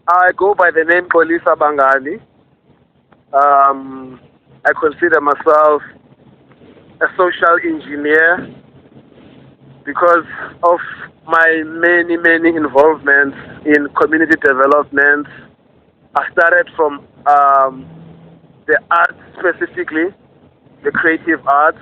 I go by the name Xolisa Bangani. I consider myself a social engineer because of my many involvements in community development. I started from the arts specifically, the creative arts,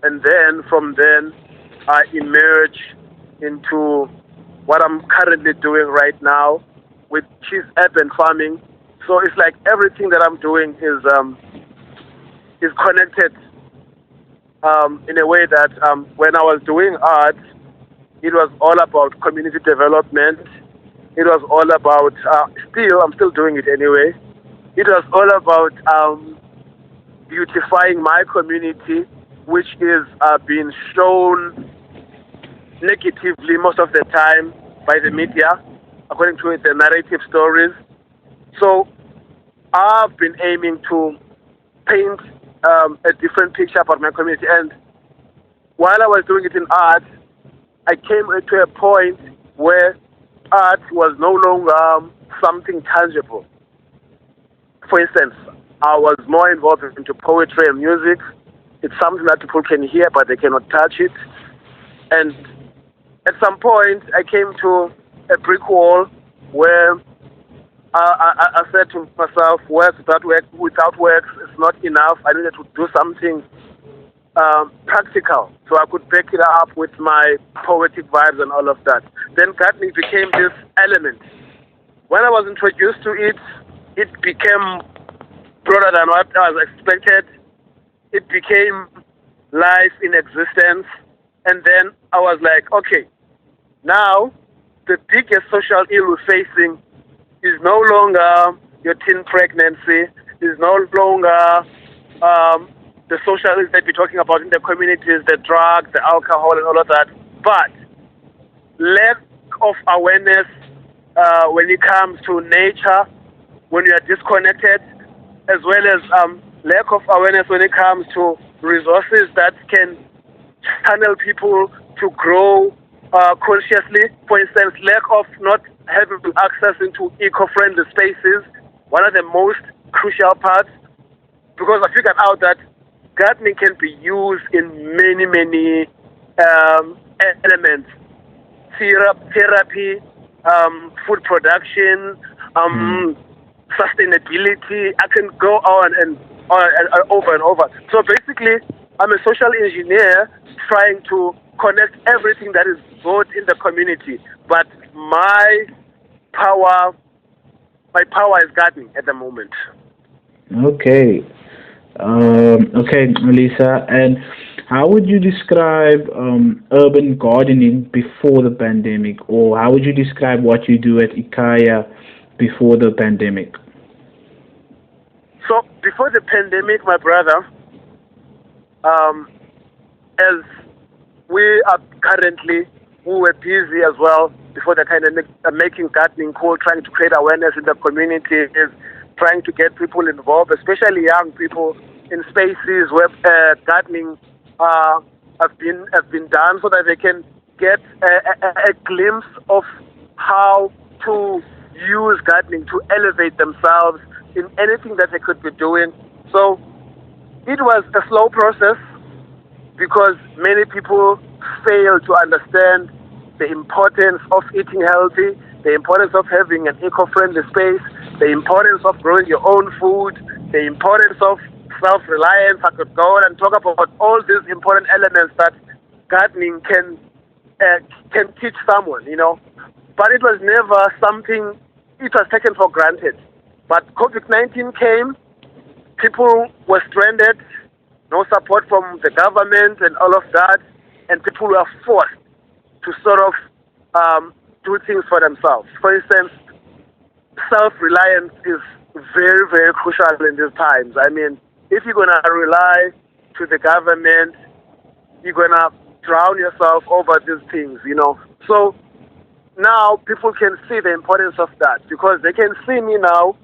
and then from then I emerge into what I'm currently doing right now, which is urban farming. So it's like everything that I'm doing is connected in a way that when I was doing art, it was all about community development. It was all about I'm still doing it anyway. It was all about beautifying my community, which is being shown negatively most of the time by the media, according to the narrative stories. So I've been aiming to paint a different picture about my community. And while I was doing it in art, I came to a point where art was no longer something tangible. For instance, I was more involved into poetry and music. It's something that people can hear, but they cannot touch it. And at some point, I came to a brick wall where I said to myself, without works is not enough. I needed to do something practical so I could back it up with my poetic vibes and all of that. Then gardening became this element. When I was introduced to it, it became broader than what I was expected. It became life in existence. And then I was like, okay, now the biggest social ill we're facing is no longer your teen pregnancy, is no longer the social ills that we're talking about in the communities, the drugs, the alcohol, and all of that, but lack of awareness when it comes to nature, when you are disconnected, as well as lack of awareness when it comes to resources that can channel people to grow consciously. For instance, lack of not having access into eco-friendly spaces, one of the most crucial parts, because I figured out that gardening can be used in many elements. Therapy, food production, sustainability. I can go on and over and over. So basically, I'm a social engineer trying to connect everything that is good in the community. But power, my power is gardening at the moment. Okay. Okay, Melissa. And how would you describe urban gardening before the pandemic, or how would you describe what you do at Ikhaya before the pandemic? So before the pandemic, my brother, as we are currently, we were busy as well before the kind of making gardening cool, trying to create awareness in the community, is trying to get people involved, especially young people, in spaces where gardening have been done, so that they can get a glimpse of how to use gardening to elevate themselves in anything that they could be doing. So it was a slow process because many people fail to understand the importance of eating healthy, the importance of having an eco-friendly space, the importance of growing your own food, the importance of self-reliance. I could go on and talk about all these important elements that gardening can teach someone, you know. But it was never something, it was taken for granted. But COVID-19 came, people were stranded, no support from the government and all of that, and people were forced to sort of do things for themselves. For instance, self-reliance is very crucial in these times. I mean, if you're going to rely to the government, you're going to drown yourself over these things, you know. So now people can see the importance of that, because they can see me now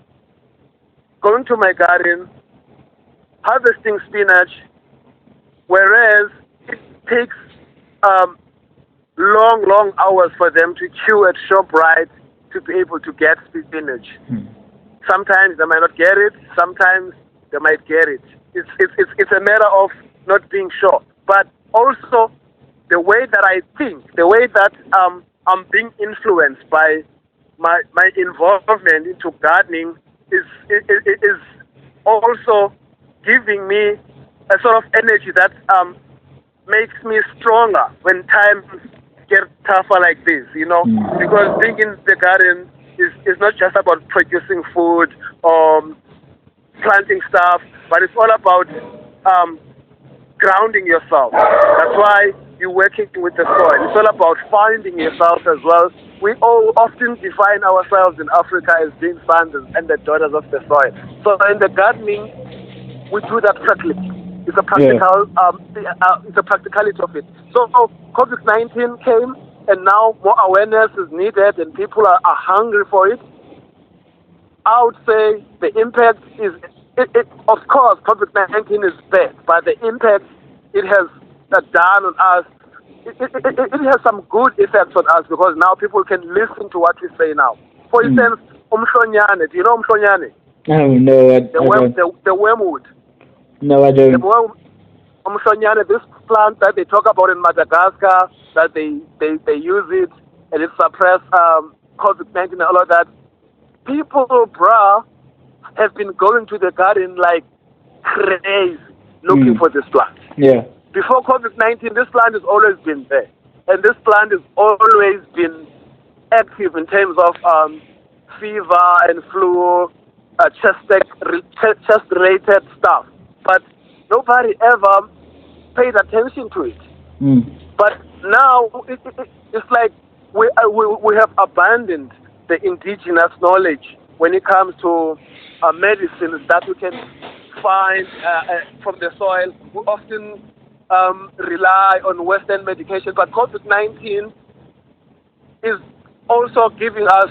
going to my garden, harvesting spinach, whereas it takes long hours for them to queue at ShopRite to be able to get spinach. Sometimes they might not get it. Sometimes they might get it. It's a matter of not being sure. But also the way that I think, the way that I'm being influenced by my involvement into gardening is also giving me a sort of energy that makes me stronger when times get tougher like this, because being in the garden is not just about producing food or planting stuff, but it's all about grounding yourself. That's why you're working with the soil. It's all about finding yourself as well. We all often define ourselves in Africa as being sons and the daughters of the soil. So in the gardening, we do that practically. It's a practical, it's a practicality of it. So COVID-19 came, and now more awareness is needed, and people are hungry for it. I would say the impact is, of course, COVID-19 is bad, but the impact it has done on us, it has some good effects on us, because now people can listen to what we say now. For instance, umhlonyane. Do you know umhlonyane? Oh, no, I don't. The wormwood. No, I don't. Umhlonyane, this plant that they talk about in Madagascar, that they use it and it suppress COVID-19 and all of that. People, bruh, have been going to the garden like crazy looking for this plant. Yeah. Before COVID-19, this plant has always been there. And this plant has always been active in terms of fever and flu, chest-related stuff. But nobody ever paid attention to it. But now it's like we have abandoned the indigenous knowledge when it comes to medicines that we can find from the soil. We often rely on Western medication, but COVID-19 is also giving us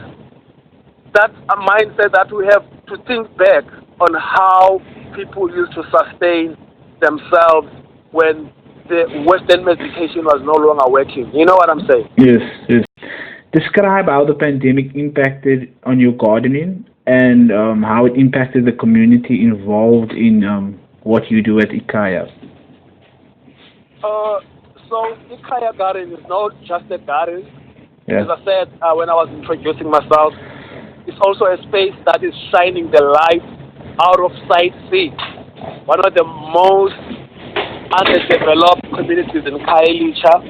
that mindset that we have to think back on how people used to sustain themselves when the Western medication was no longer working. You know what I'm saying? Yes, yes. Describe how the pandemic impacted on your gardening and how it impacted the community involved in what you do at Ikhaya. So Ikhaya Gardens is not just a garden. Yeah. As I said when I was introducing myself, it's also a space that is shining the light out of Site C, one of the most underdeveloped communities in Khayelitsha.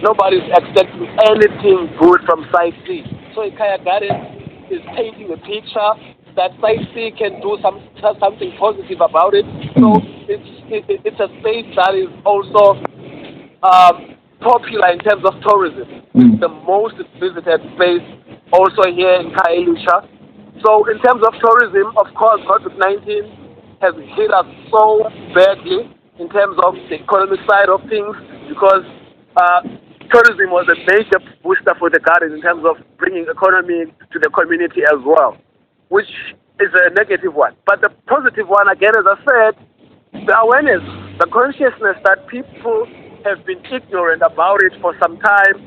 Nobody's expecting anything good from Site C. So Ikhaya Gardens is painting a picture that Site C can do something positive about it. So it's a space that is also popular in terms of tourism. It's the most visited space also here in Khayelitsha. So in terms of tourism, of course, COVID-19 has hit us so badly in terms of the economic side of things, because tourism was a major booster for the garden in terms of bringing economy to the community as well, which is a negative one. But the positive one, again, as I said, the awareness, the consciousness that people have been ignorant about it for some time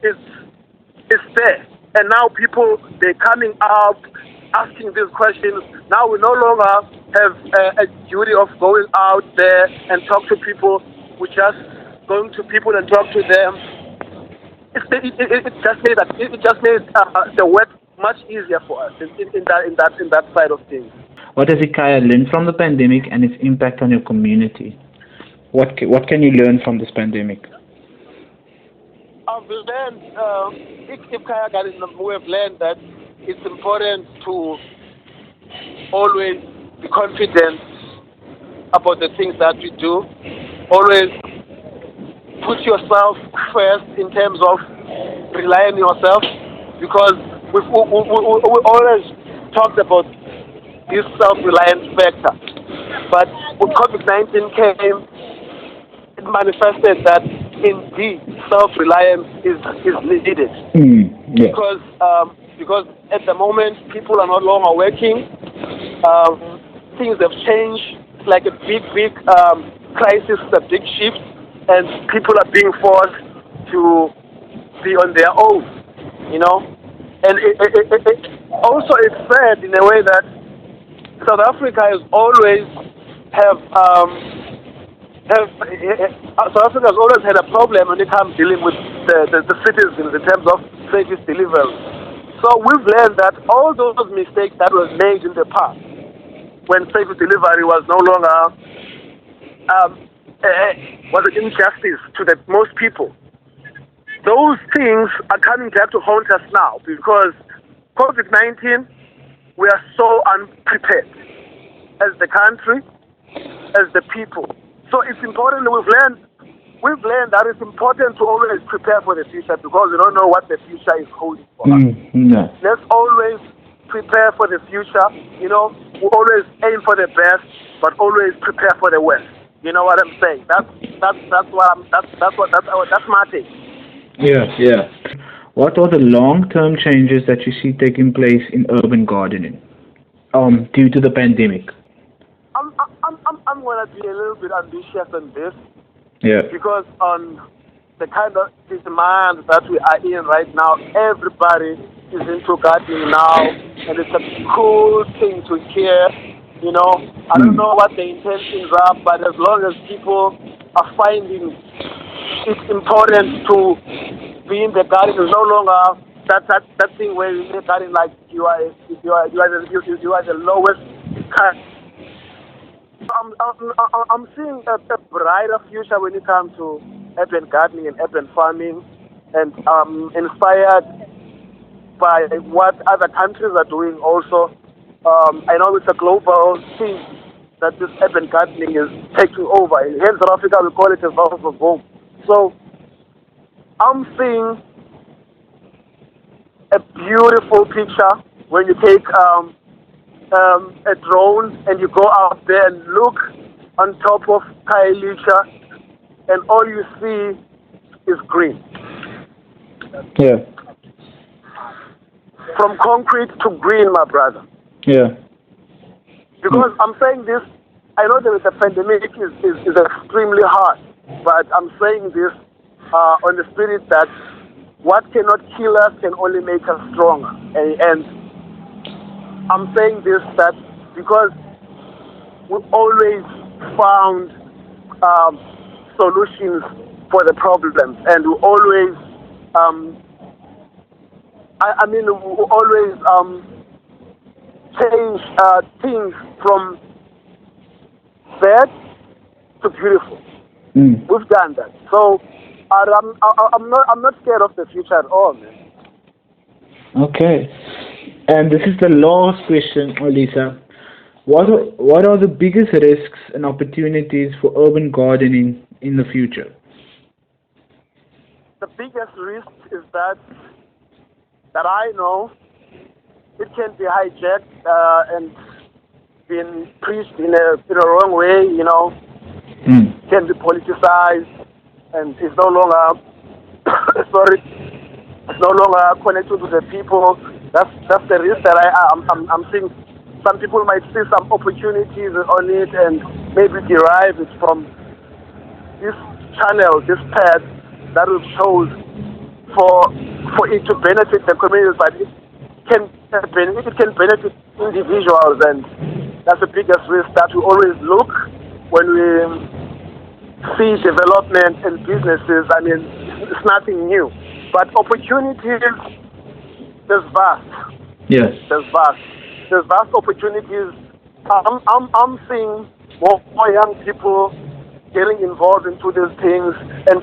is there. And now people, they're coming up, asking these questions. Now we no longer have a duty of going out there and talk to people. We're just going to people and talk to them. It just made the work much easier for us in that side of things. What has Ikhaya learned from the pandemic and its impact on your community? What can you learn from this pandemic? I've learned, Ikhaya Gardens, we have learned that it's important to always be confident about the things that you do. Always put yourself first in terms of relying on yourself, because we always talked about this self-reliance factor. But when COVID-19 came, it manifested that indeed self-reliance is needed. Because at the moment people are no longer working. Things have changed. It's like a big crisis, a big shift, and people are being forced to be on their own, And also it's sad in a way that South Africa has always South Africa has always had a problem when it comes dealing with the citizens in terms of service delivery. So we've learned that all those mistakes that were made in the past, when service delivery was no longer was an injustice to the most people, those things are coming back to haunt us now because COVID-19, we are so unprepared as the country, as the people. So it's important that we've learned that it's important to always prepare for the future because we don't know what the future is holding for us. Yeah. Let's always prepare for the future. We always aim for the best, but always prepare for the worst. You know what I'm saying? That's my take. Yeah. What are the long-term changes that you see taking place in urban gardening due to the pandemic? I'm gonna be a little bit ambitious on this. Yeah. Because on the kind of demand that we are in right now, everybody is into gardening now, and it's a cool thing to hear. I don't know what the intentions are, but as long as people are finding it important to be in the garden, it's no longer that thing where you in the garden like you are the lowest kind. I'm seeing a brighter future when it comes to urban gardening and urban farming, and inspired by what other countries are doing also. I know it's a global thing that this urban gardening is taking over. In South Africa, we call it a valve of home. So I'm seeing a beautiful picture when you take a drone and you go out there and look on top of Khayelitsha, and all you see is green. Yeah. From concrete to green, my brother. Yeah. Because I'm saying this, I know that the pandemic is extremely hard, but I'm saying this on the spirit that what cannot kill us can only make us stronger. And I'm saying this that because we've always found solutions for the problems, and we always, we always change things from bad to beautiful. We've done that, so I'm not scared of the future at all, man. Okay. And this is the last question, Xolisa. What are the biggest risks and opportunities for urban gardening in the future? The biggest risk is that I know it can be hijacked and been preached in a wrong way. Can be politicized, and it's no longer it's no longer connected to the people. That's the risk that I'm seeing. Some people might see some opportunities on it and maybe derive it from this channel, this path that we've chose for it to benefit the community, but it can benefit individuals, and that's the biggest risk that we always look when we see development and businesses. I mean, it's nothing new, but opportunities, there's vast. Yes. There's vast opportunities. I'm seeing more young people getting involved into these things and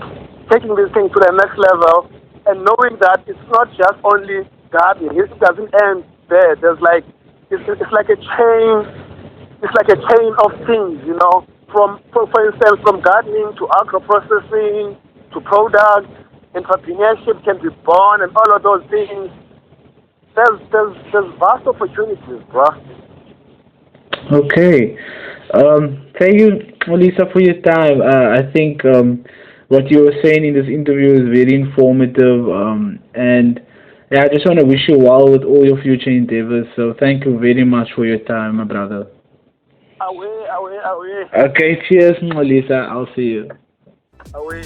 taking these things to the next level, and knowing that it's not just only gardening. It doesn't end there. There's like it's like a chain. It's like a chain of things, From for instance, from gardening to agro processing to product, entrepreneurship can be born, and all of those things. There's vast opportunities, bro. Okay. Thank you, Xolisa, for your time. I think what you were saying in this interview is very informative. And I just want to wish you well with all your future endeavors. So thank you very much for your time, my brother. Away. Okay, cheers, Xolisa. I'll see you. Away.